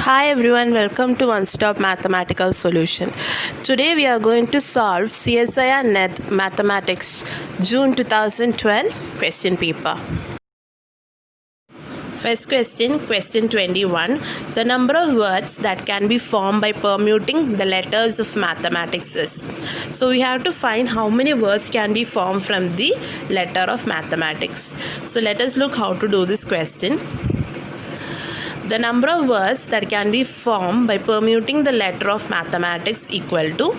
Hi everyone, welcome to One Stop Mathematical Solution. Today we are going to solve CSIR NET Mathematics June 2012 question paper. First question, question 21. The number of words that can be formed by permuting the letters of mathematics is. So we have to find how many words can be formed from the letter of mathematics. So let us look how to do this question. The number of words that can be formed by permuting the letter of mathematics equal to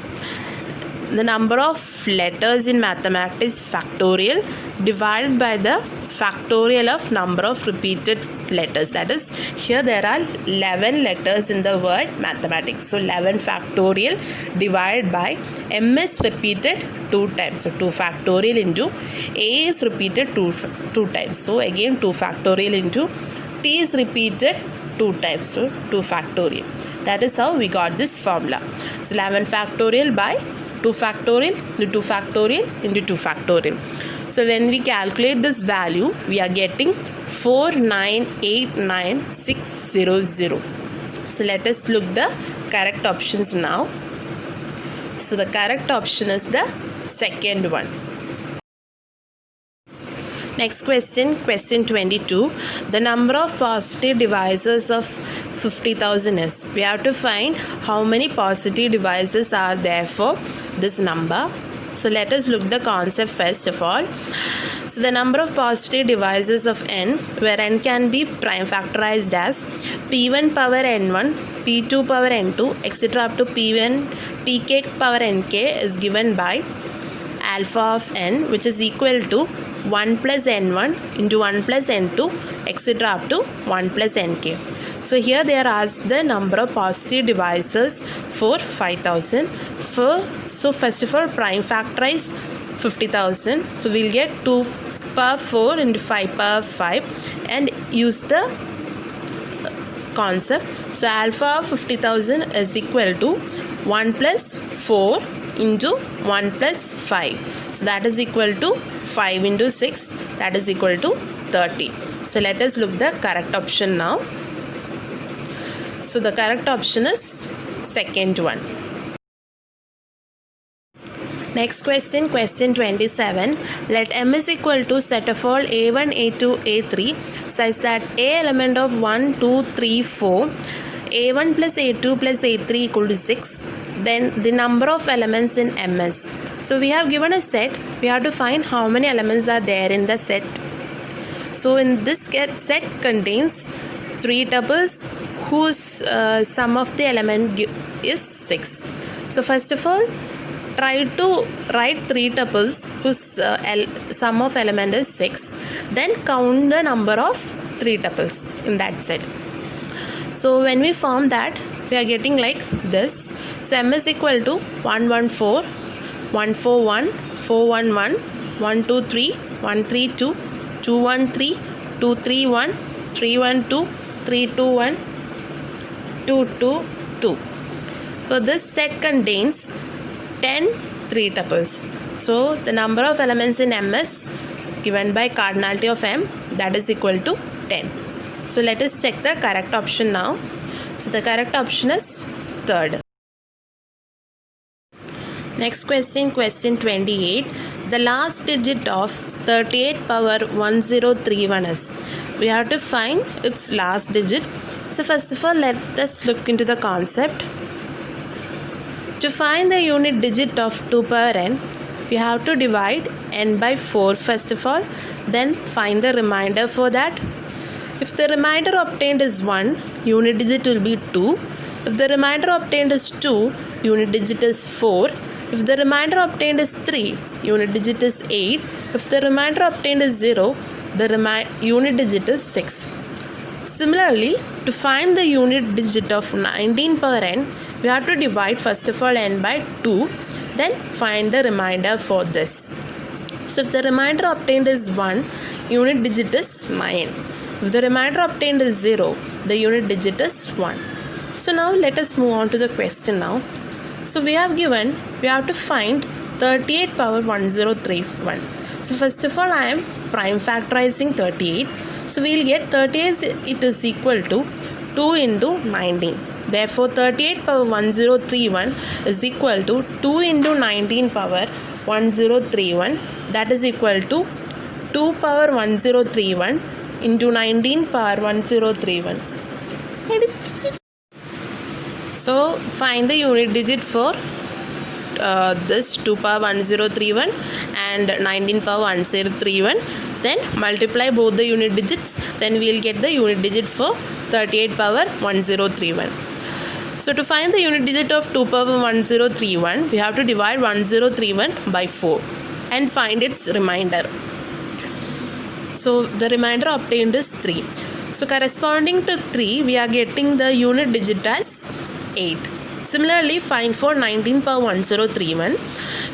the number of letters in mathematics factorial divided by the factorial of number of repeated letters. That is, here there are 11 letters in the word mathematics. So 11 factorial divided by m is repeated 2 times. So 2 factorial into a is repeated 2 times. So again 2 factorial into t is repeated 2 times. So 2 factorial. That is how we got this formula. So 11 factorial by 2 factorial into 2 factorial into 2 factorial. So when we calculate this value, we are getting 4989600. So let us look the correct options now. So the correct option is the second one. Next question, question 22. The number of positive divisors of 50,000 is. We have to find how many positive divisors are there for this number. So let us look the concept first of all. So the number of positive divisors of n, where n can be prime factorized as p1 power n1, p2 power n2, etc. up to p1, pk power nk is given by alpha of n, which is equal to 1 plus n1 into 1 plus n2, etc. up to 1 plus nk. So here they are asked the number of positive divisors for 5000. So first of all, prime factorize 50,000. So we'll get 2 power 4 into 5 power 5 and use the concept. So alpha of 50,000 is equal to 1 plus 4 into 1 plus 5. So that is equal to 5 into 6. That is equal to 30. So let us look the correct option now. So the correct option is second one. Next question, question 27. Let M is equal to set of all A1, A2, A3 such that A element of 1, 2, 3, 4, A1 plus A2 plus A3 equal to 6. Then the number of elements in M is. So we have given a set. We have to find how many elements are there in the set. So in this set contains 3 tuples whose sum of the element is 6. So first of all, try to write 3 tuples whose sum of element is 6. Then count the number of 3 tuples in that set. So when we form that, we are getting like this. So M is equal to 114, 141, 411, 123, 132, 213, 231, 312, 321, 222. So this set contains 10 3 tuples. So the number of elements in M is given by cardinality of M, that is equal to 10. So let us check the correct option now. So the correct option is third. Next question, question 28. The last digit of 38 power 1031 is. We have to find its last digit. So first of all, let us look into the concept. To find the unit digit of 2 power n, we have to divide n by 4 first of all, then find the remainder for that. If the remainder obtained is 1, unit digit will be 2. If the remainder obtained is 2, unit digit is 4. If the remainder obtained is 3, unit digit is 8. If the remainder obtained is 0, the unit digit is 6. Similarly, to find the unit digit of 19 power n, we have to divide first of all n by 2, then find the remainder for this. So if the remainder obtained is 1, unit digit is 9. If the remainder obtained is 0, the unit digit is 1. So now let us move on to the question now. So we have to find 38 power 1031. So first of all, I am prime factorizing 38. So we will get 38 it is equal to 2 into 19. Therefore 38 power 1031 is equal to 2 into 19 power 1031, that is equal to 2 power 1031 into 19 power 1031. So find the unit digit for this 2 power 1031 and 19 power 1031. Then multiply both the unit digits, then we will get the unit digit for 38 power 1031. So to find the unit digit of 2 power 1031, we have to divide 1031 by 4 and find its remainder. So the remainder obtained is 3. So corresponding to 3, we are getting the unit digit as 8. Similarly, find for 19 power 1031.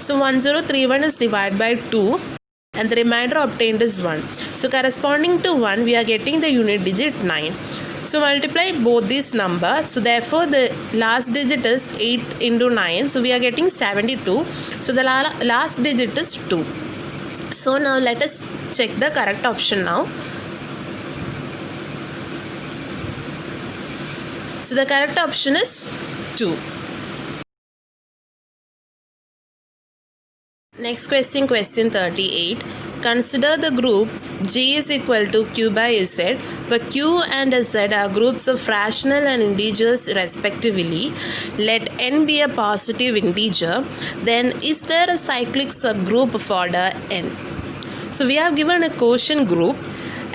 So 1031 is divided by 2 and the remainder obtained is 1. So corresponding to 1, we are getting the unit digit 9. So multiply both these numbers. So therefore the last digit is 8 into 9. So we are getting 72. So the last digit is 2. So now let us check the correct option now. So the correct option is 2. Next question, question 38. Consider the group G is equal to Q by Z, where Q and Z are groups of rational and integers respectively. Let n be a positive integer. Then is there a cyclic subgroup of order n? So we have given a quotient group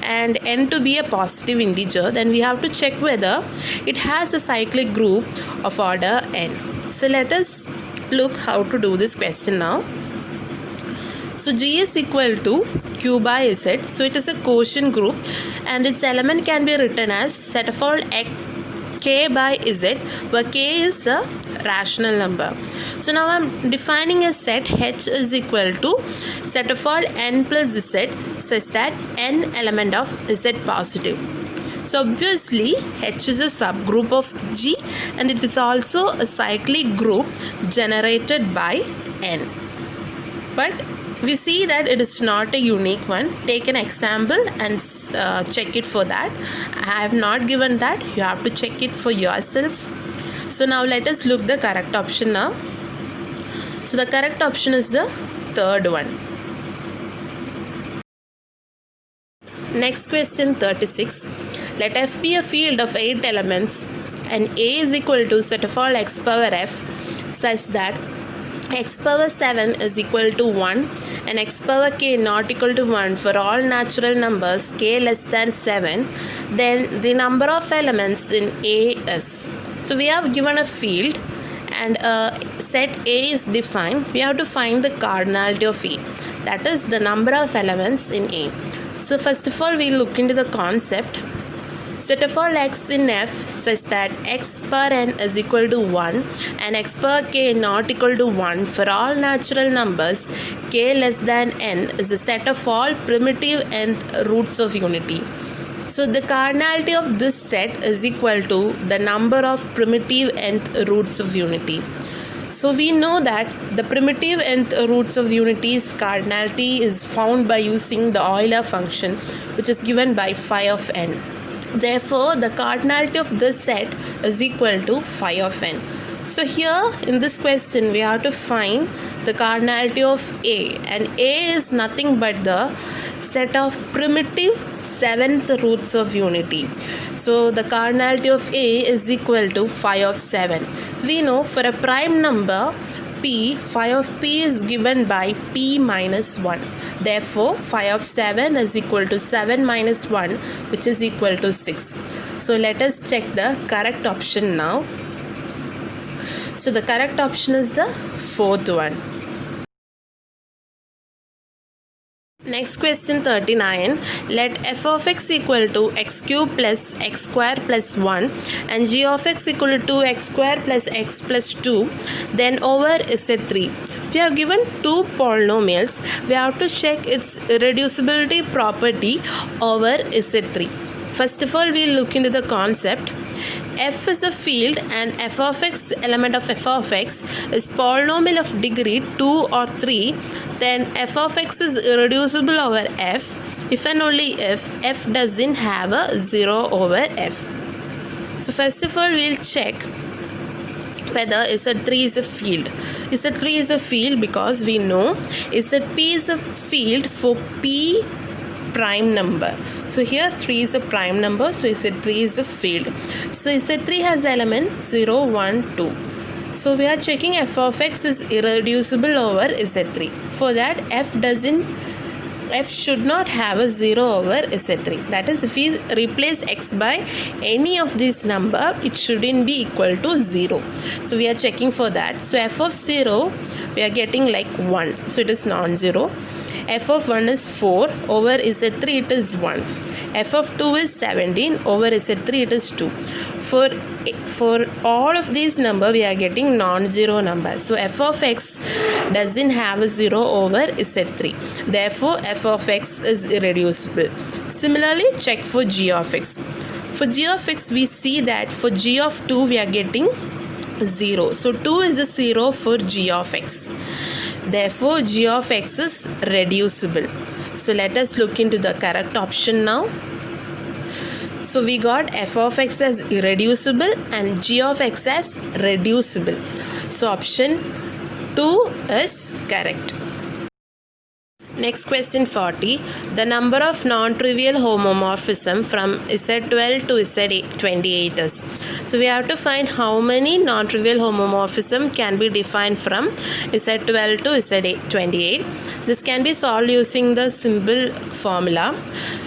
and n to be a positive integer. Then we have to check whether it has a cyclic group of order n. So let us look how to do this question now. So G is equal to Q by Z. So it is a quotient group and its element can be written as set of all K by Z, where K is a rational number. So now I am defining a set H is equal to set of all n plus Z such that n element of Z positive. So obviously H is a subgroup of G and it is also a cyclic group generated by n. But we see that it is not a unique one. Take an example and check it for that. I have not given that. You have to check it for yourself. So now let us look the correct option now. So the correct option is the third one. Next question 36. Let F be a field of 8 elements and A is equal to set of all x power f such that x power 7 is equal to 1 and x power k not equal to 1 for all natural numbers k less than 7, then the number of elements in A is. So we have given a field and set A is defined. We have to find the cardinality of A, that is the number of elements in A. So first of all we look into the concept. Set of all x in F such that x power n is equal to 1 and x power k not equal to 1 for all natural numbers k less than n is a set of all primitive nth roots of unity. So the cardinality of this set is equal to the number of primitive nth roots of unity. So we know that the primitive nth roots of unity's cardinality is found by using the Euler function, which is given by phi of n. Therefore, the cardinality of this set is equal to phi of n. So here in this question we have to find the cardinality of A, and A is nothing but the set of primitive 7th roots of unity. So the cardinality of A is equal to phi of 7. We know for a prime number P, phi of P is given by P minus 1. Therefore, phi of 7 is equal to 7 minus 1, which is equal to 6. So let us check the correct option now. So the correct option is the fourth one. Next question 39. Let f of x equal to x cube plus x square plus 1 and g of x equal to x square plus x plus 2, then over Z3. We have given two polynomials. We have to check its irreducibility property over Z3. First of all, we look into the concept. F is a field and f of x, element of f of x, is polynomial of degree 2 or 3, then f of x is irreducible over f if and only if f doesn't have a 0 over f. So first of all, we'll check whether Z3 is a field. Z3 is a field because we know ZP is a field for P prime number. So here 3 is a prime number, so Z3 is a field. So Z3 has elements 0, 1, 2. So we are checking f of x is irreducible over Z3. For that, f should not have a 0 over Z3. That is, if we replace x by any of this number, it shouldn't be equal to 0. So we are checking for that. So f of 0, we are getting like 1. So it is non-zero. F of 1 is 4. Over Z3 it is 1. F of 2 is 17. Over Z3 it is 2. For all of these number, we are getting non-zero number. So f of x doesn't have a 0 over Z3. Therefore, f of x is irreducible. Similarly, check for g of x. For g of x, we see that for g of 2, we are getting 0. So 2 is a 0 for g of x. Therefore, g of x is reducible. So let us look into the correct option now. So we got f of x as irreducible and g of x as reducible. So option 2 is correct. Next question 40. The number of non-trivial homomorphism from Z12 to Z28 is. So we have to find how many non-trivial homomorphism can be defined from Z12 to Z28. This can be solved using the simple formula.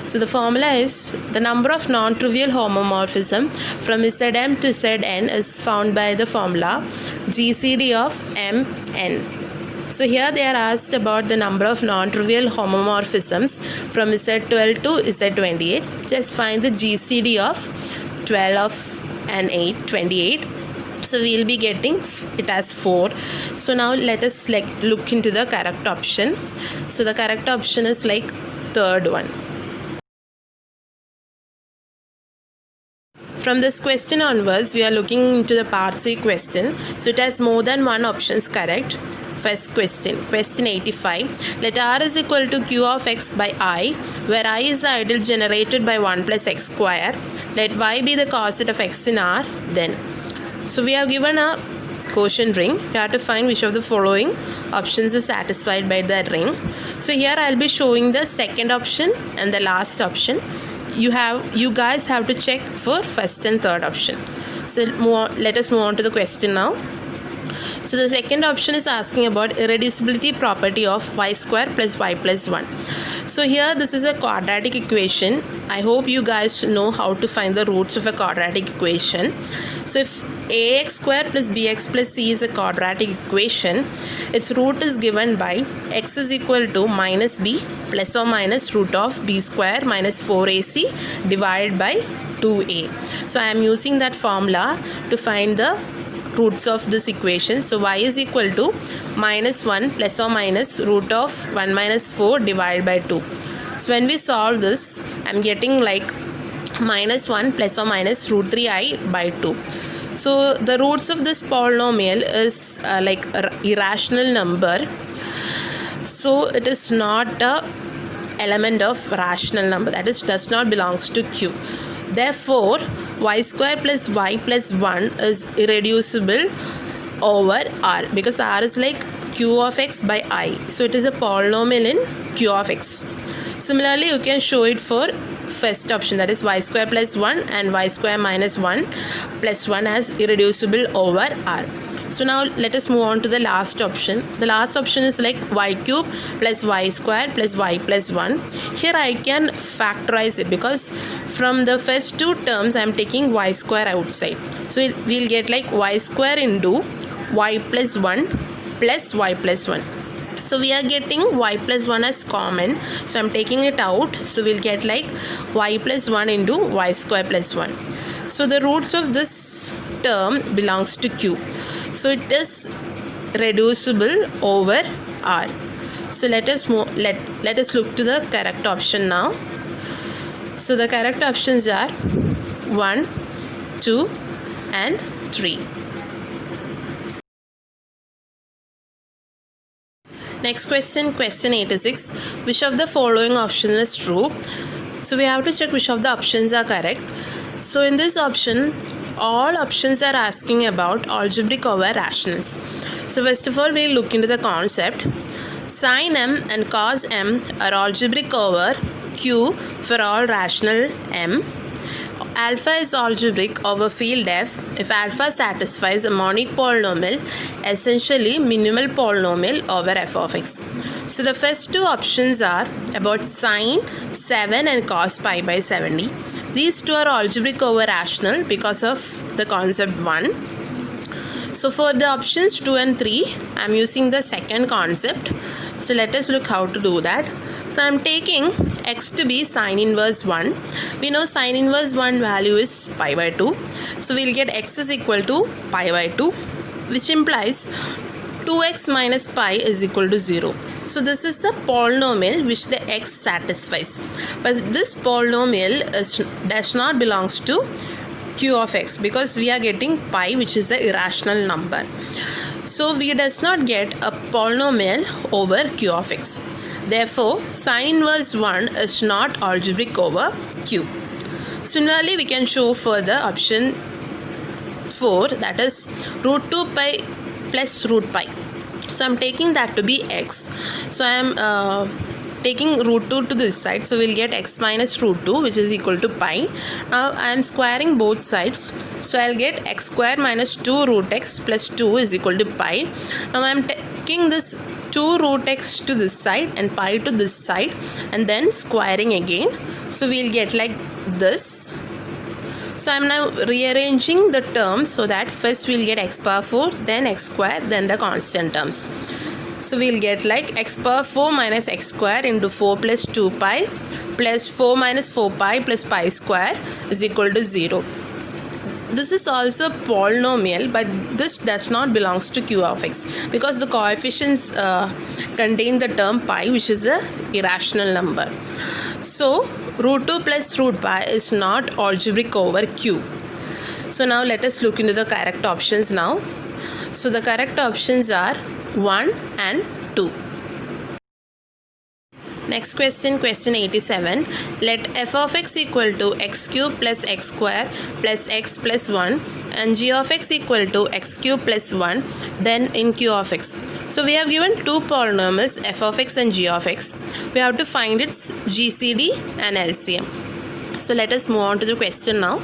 So the formula is the number of non-trivial homomorphism from Zm to Zn is found by the formula GCD of Mn. So here they are asked about the number of non-trivial homomorphisms from Z12 to Z28. Just find the GCD of 12 and 28. So we will be getting it as 4. So now let us look into the correct option. So the correct option is like third one. From this question onwards, we are looking into the part 3 question. So it has more than one options correct. First question, question 85. Let R is equal to Q of x by I, where I is the ideal generated by 1 plus x square. Let Y be the coset of x in R, then. So we have given a quotient ring. We have to find which of the following options is satisfied by that ring. So here I will be showing the second option and the last option. You guys have to check for first and third option. So let us move on to the question now. So the second option is asking about irreducibility property of y square plus y plus 1. So here this is a quadratic equation. I hope you guys know how to find the roots of a quadratic equation. So if ax square plus bx plus c is a quadratic equation, its root is given by x is equal to minus b plus or minus root of b square minus 4ac divided by 2a. So I am using that formula to find the roots of this equation. So y is equal to minus 1 plus or minus root of 1 minus 4 divided by 2. So when we solve this, I am getting like minus 1 plus or minus root 3i by 2. So the roots of this polynomial is like an irrational number. So it is not a element of rational number, that is does not belongs to Q. Therefore, y square plus y plus 1 is irreducible over R, because R is like Q of x by I. So it is a polynomial in Q of x. Similarly, you can show it for first option, that is y square plus 1 and y square minus 1 plus 1 as irreducible over R. So now let us move on to the last option. The last option is like y cube plus y square plus y plus 1. Here I can factorize it because from the first two terms I am taking y square outside. So we'll get like y square into y plus 1 plus y plus 1. So we are getting y plus 1 as common. So I am taking it out. So we'll get like y plus 1 into y square plus 1. So the roots of this term belongs to Q. So it is reducible over R. So let us look to the correct option now. So the correct options are 1, 2 and 3. Next question, question 86. Which of the following option is true? So we have to check which of the options are correct. So in this option, all options are asking about algebraic over rationals. So first of all, we'll look into the concept. Sin m and cos m are algebraic over Q for all rational m. Alpha is algebraic over field f if alpha satisfies a monic polynomial, essentially minimal polynomial over f of x. So the first two options are about sine 7 and cos pi by 70. These two are algebraic over rational because of the concept 1. So for the options 2 and 3, I am using the second concept. So let us look how to do that. So I am taking x to be sine inverse 1. We know sine inverse 1 value is pi by 2. So we will get x is equal to pi by 2, which implies 2x minus pi is equal to 0. So this is the polynomial which the x satisfies. But this polynomial does not belongs to q of x because we are getting pi, which is the irrational number. So we does not get a polynomial over q of x. Therefore, sine inverse 1 is not algebraic over q. Similarly, we can show for the option 4, that is root 2 pi plus root pi. So I am taking that to be x. So I am taking root 2 to this side. So we will get x minus root 2, which is equal to pi. Now I am squaring both sides. So I will get x square minus 2 root x plus 2 is equal to pi. Now I am taking this 2 root x to this side and pi to this side and then squaring again. So we will get like this. So I am now rearranging the terms so that first we will get x power 4, then x square, then the constant terms. So we will get like x power 4 minus x square into 4 plus 2 pi plus 4 minus 4 pi plus pi square is equal to 0. This is also polynomial, but this does not belongs to q of x because the coefficients contain the term pi, which is a irrational number. So root 2 plus root pi is not algebraic over q. So now let us look into the correct options now. So the correct options are 1 and 2. Next question, question 87. Let f of x equal to x cube plus x square plus x plus 1 and g of x equal to x cube plus 1, then in q of x. So we have given two polynomials f of x and g of x. We have to find its GCD and LCM. So let us move on to the question now.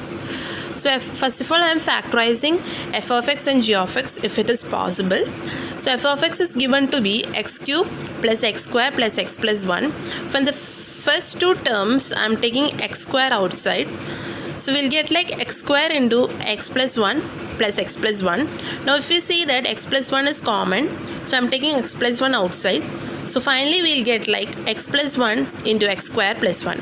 So first of all, I am factorizing f of x and g of x if it is possible. So f of x is given to be x cube plus x square plus x plus 1. From the first two terms, I am taking x square outside. So we'll get like x square into x plus 1 plus x plus 1. Now if we see that x plus 1 is common, so I'm taking x plus 1 outside. So finally we'll get like x plus 1 into x square plus 1.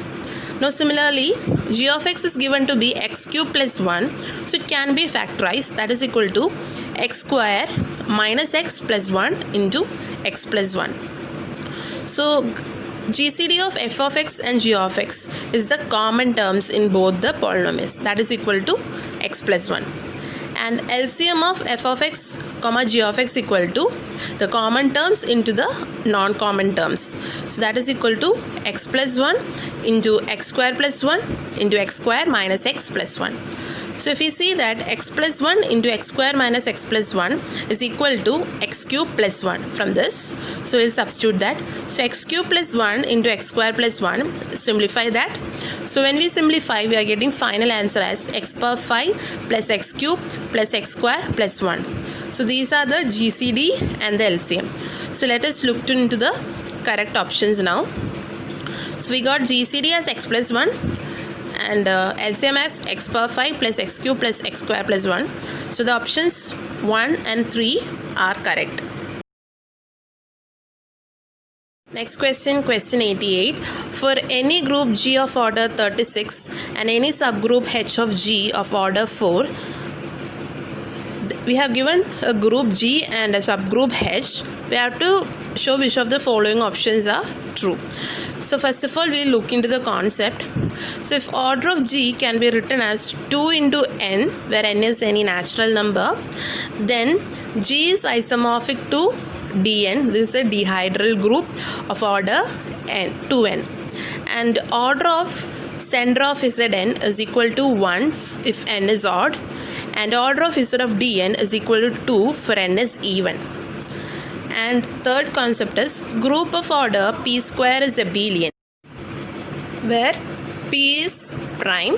Now similarly, g of x is given to be x cube plus 1. So it can be factorized, that is equal to x square minus x plus 1 into x plus 1. So GCD of f of x and g of x is the common terms in both the polynomials, that is equal to x plus 1. And LCM of f of x comma g of x equal to the common terms into the non-common terms. So that is equal to x plus 1 into x square plus 1 into x square minus x plus 1. So if we see that x plus 1 into x square minus x plus 1 is equal to x cube plus 1 from this. So we'll substitute that. So x cube plus 1 into x square plus 1, simplify that. So when we simplify, we are getting final answer as x power 5 plus x cube plus x square plus 1. So these are the GCD and the LCM. So let us look into the correct options now. So we got GCD as x plus 1 and LCM as x power 5 plus x cube plus x square plus 1. So the options 1 and 3 are correct. Next question, question 88. For any group G of order 36 and any subgroup H of G of order 4, we have given a group G and a subgroup H. We have to show which of the following options are true. So first of all, we will look into the concept. So if order of G can be written as 2 into n, where n is any natural number, then G is isomorphic to Dn. This is a dihedral group of order n, 2n. And order of center of Zn is equal to 1 if n is odd. and order of Z of Dn is equal to 2 for n is even. And third concept is group of order p square is abelian, where p is prime.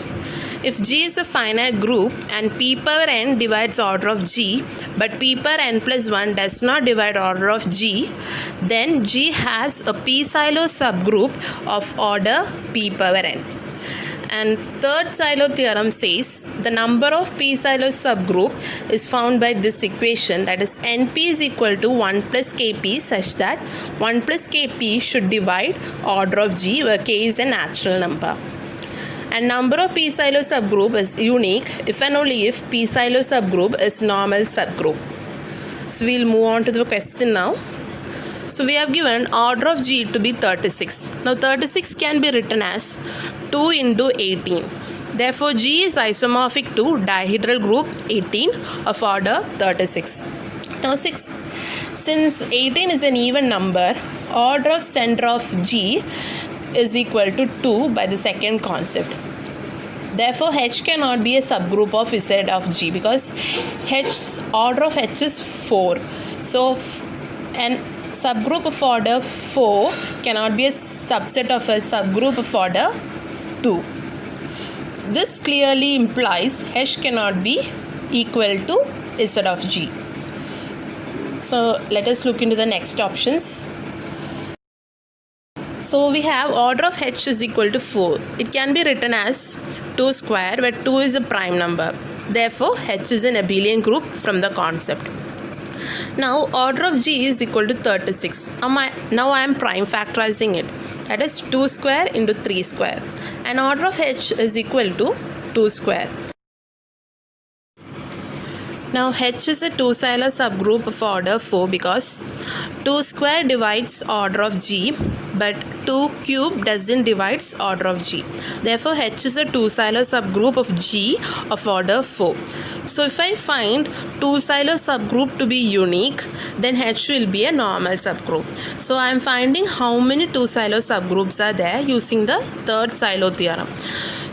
If G is a finite group and p power n divides order of G, but p power n plus 1 does not divide order of G, then G has a p-Sylow subgroup of order p power n. And third Sylow theorem says the number of p-Sylow subgroup is found by this equation, that is np is equal to 1 plus kp, such that 1 plus kp should divide order of G, where k is a natural number. And number of p-Sylow subgroup is unique if and only if p-Sylow subgroup is normal subgroup. So we'll move on to the question now. So we have given order of G to be 36. Now 36 can be written as 2 into 18. Therefore G is isomorphic to dihedral group 18 of order 36. Now since 18 is an even number, order of center of G is equal to 2 by the second concept. Therefore H cannot be a subgroup of Z of G, because order of H is 4. So an subgroup of order 4 cannot be a subset of a subgroup of order 2. This clearly implies H cannot be equal to Z of G. So let us look into the next options. So we have order of H is equal to 4. It can be written as 2 square, where 2 is a prime number. Therefore H is an abelian group from the concept. Now order of G is equal to 36. Now I am prime factorizing it. That is 2 square into 3 square. And order of H is equal to 2 square. Now H is a 2-Sylow subgroup of order 4 because 2 square divides order of G, but 2 cube doesn't divide order of G. Therefore H is a 2-Sylow subgroup of G of order 4. So if I find 2-Sylow subgroup to be unique, then H will be a normal subgroup. So I am finding how many 2-Sylow subgroups are there using the third Sylow theorem.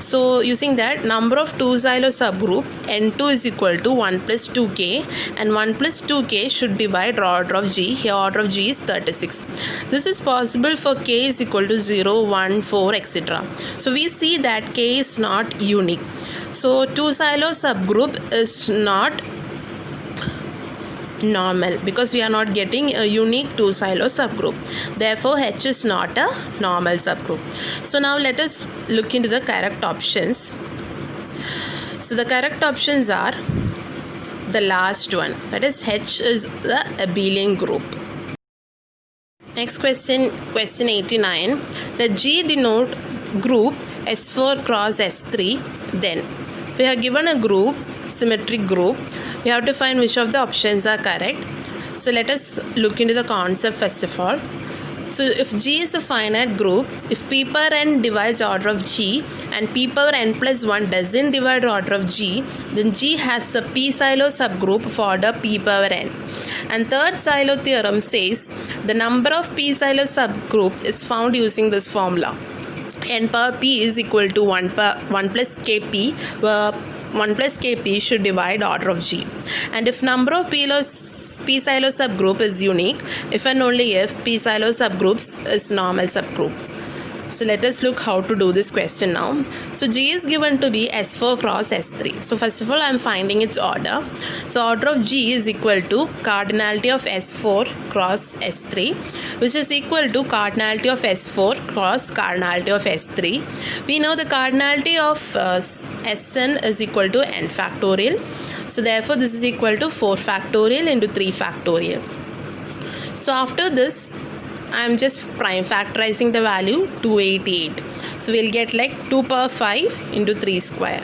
So using that, number of 2-Sylow subgroup N2 is equal to 1 plus 2k, and 1 plus 2k should divide order of G. Here order of G is 36. This is possible for k is equal to 0, 1, 4, etc. So we see that k is not unique. So 2-Sylow subgroup is not normal because we are not getting a unique 2-Sylow subgroup. Therefore H is not a normal subgroup. So now let us look into the correct options. So the correct options are the last one, that is H is the abelian group. Next question, question 89. Let G denote group S4 cross S3. Then we are given a group, symmetric group. We have to find which of the options are correct. So let us look into the concept first of all. So if G is a finite group, if p power n divides order of G and p power n plus 1 doesn't divide order of G, then G has a p-Sylow subgroup of order p power n. And third Sylow theorem says the number of p-Sylow subgroup is found using this formula. N power p is equal to 1 plus kp, where 1 plus kp should divide order of G. And if number of p-Sylow subgroup is unique, if and only if p-Sylow subgroups is normal subgroup. So let us look how to do this question now. So G is given to be S4 cross S3. So first of all I am finding its order. So order of G is equal to cardinality of S4 cross S3, which is equal to cardinality of S4 cross cardinality of S3. We know the cardinality of Sn is equal to n factorial. So therefore this is equal to 4 factorial into 3 factorial. So after this I am just prime factorizing the value 288. So we'll get like 2 power 5 into 3 square.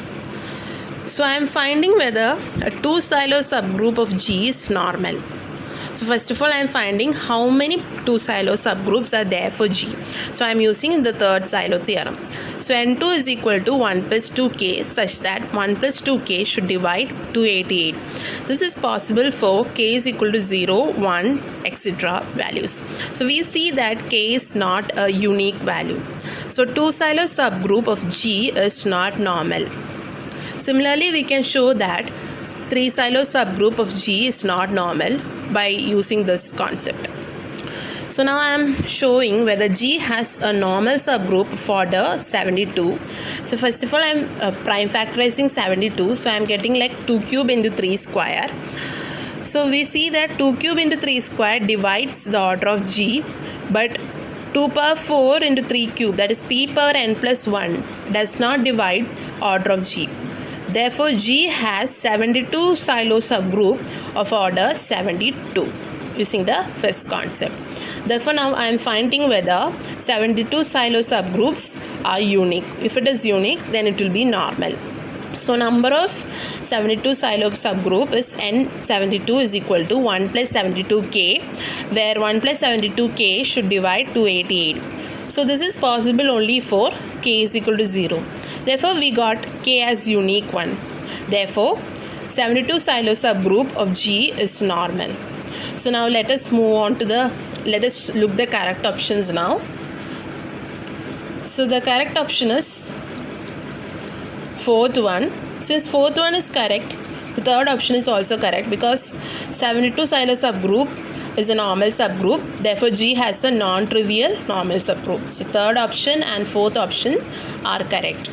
So I am finding whether a 2-Sylow subgroup of G is normal. So first of all I am finding how many 2-Sylow subgroups are there for G. So I am using the third Sylow theorem. So N2 is equal to 1 plus 2k such that 1 plus 2k should divide 288. This is possible for k is equal to 0, 1, etc. values. So we see that k is not a unique value. So 2-Sylow subgroup of G is not normal. Similarly, we can show that 3-silo subgroup of G is not normal by using this concept. So now I am showing whether G has a normal subgroup of order 72. So first of all, I am prime factorizing 72. So I am getting like 2 cube into 3 square. So we see that 2 cube into 3 square divides the order of G, but 2 power 4 into 3 cube, that is p power n plus 1, does not divide order of G. Therefore, G has 72 silo subgroup of order 72 using the first concept. Therefore, now I am finding whether 72 silo subgroups are unique. If it is unique, then it will be normal. So number of 72 silo subgroup is N72 is equal to 1 plus 72k, where 1 plus 72k should divide 288. So this is possible only for k is equal to 0. Therefore, we got k as unique one. Therefore, 72 silo subgroup of G is normal. So now let us move on to let us look the correct options now. So the correct option is fourth one. Since fourth one is correct, the third option is also correct because 72 silo subgroup is a normal subgroup. Therefore, G has a non-trivial normal subgroup. So third option and fourth option are correct.